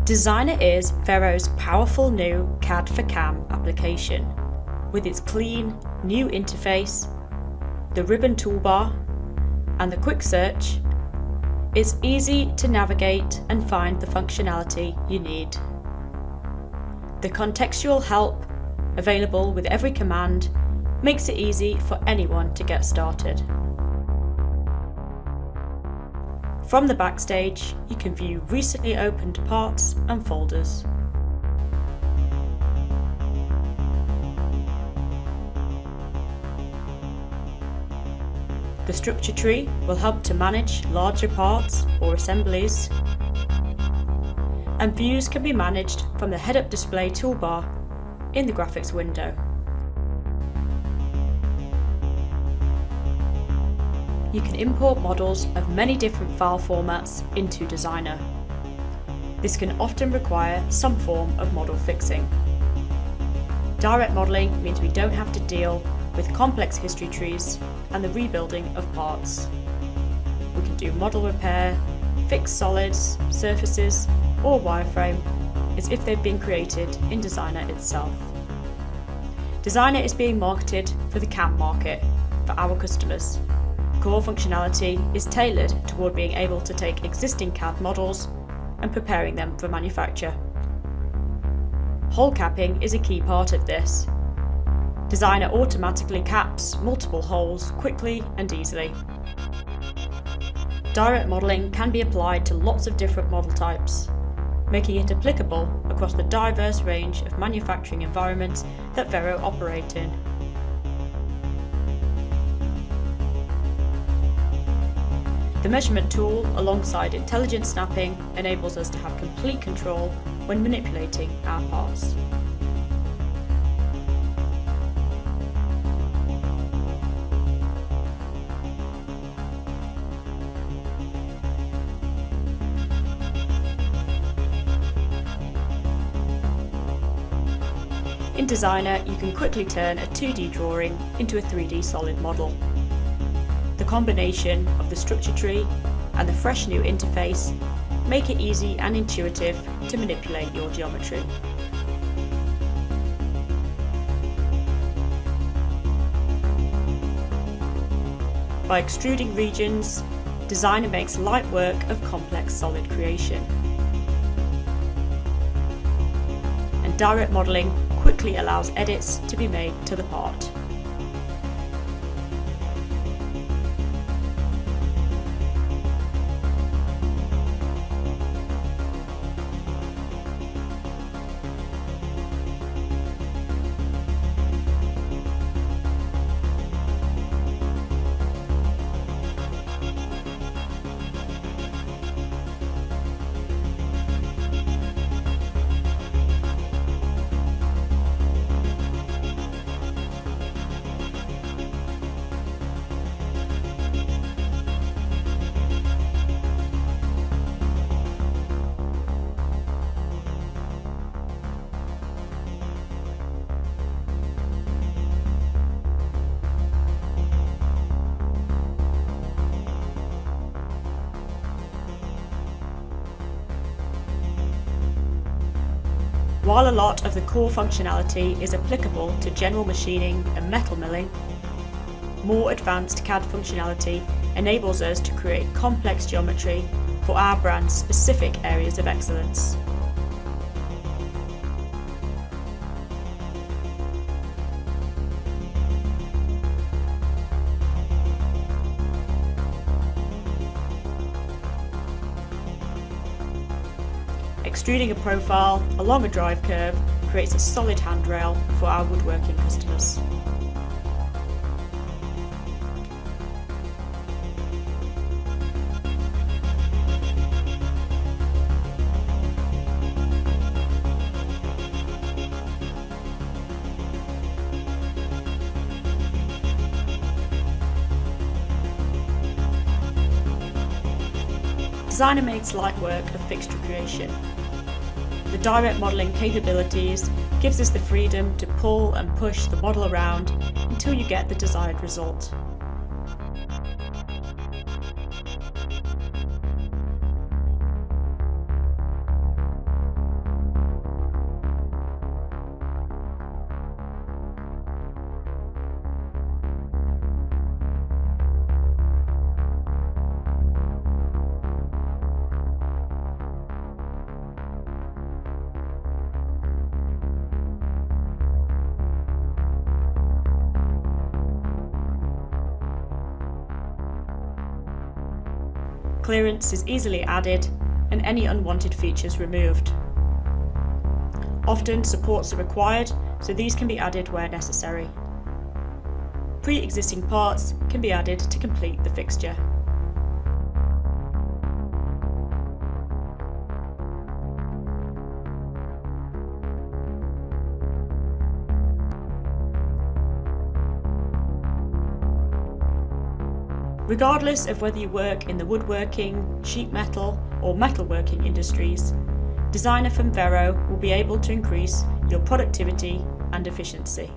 Designer is Vero's powerful new CAD for CAM application. With its clean, new interface, the ribbon toolbar, and the quick search, it's easy to navigate and find the functionality you need. The contextual help available with every command makes it easy for anyone to get started. From the backstage, you can view recently opened parts and folders. The structure tree will help to manage larger parts or assemblies, and views can be managed from the head-up display toolbar in the graphics window. You can import models of many different file formats into Designer. This can often require some form of model fixing. Direct modelling means we don't have to deal with complex history trees and the rebuilding of parts. We can do model repair, fix solids, surfaces, or wireframe as if they've been created in Designer itself. Designer is being marketed for the CAM market, for our customers. Core functionality is tailored toward being able to take existing CAD models and preparing them for manufacture. Hole capping is a key part of this. Designer automatically caps multiple holes quickly and easily. Direct modelling can be applied to lots of different model types, making it applicable across the diverse range of manufacturing environments that Vero operate in. The measurement tool, alongside intelligent snapping, enables us to have complete control when manipulating our parts. In Designer, you can quickly turn a 2D drawing into a 3D solid model. The combination of the structure tree and the fresh new interface make it easy and intuitive to manipulate your geometry. By extruding regions, Designer makes light work of complex solid creation. And direct modelling quickly allows edits to be made to the part. While a lot of the core functionality is applicable to general machining and metal milling, more advanced CAD functionality enables us to create complex geometry for our brand's specific areas of excellence. Extruding a profile along a drive curve creates a solid handrail for our woodworking customers. Designer makes light work of fixture creation. The direct modelling capabilities gives us the freedom to pull and push the model around until you get the desired result. Clearance is easily added and any unwanted features removed. Often supports are required, so these can be added where necessary. Pre-existing parts can be added to complete the fixture. Regardless of whether you work in the woodworking, sheet metal or metalworking industries, Designer from Vero will be able to increase your productivity and efficiency.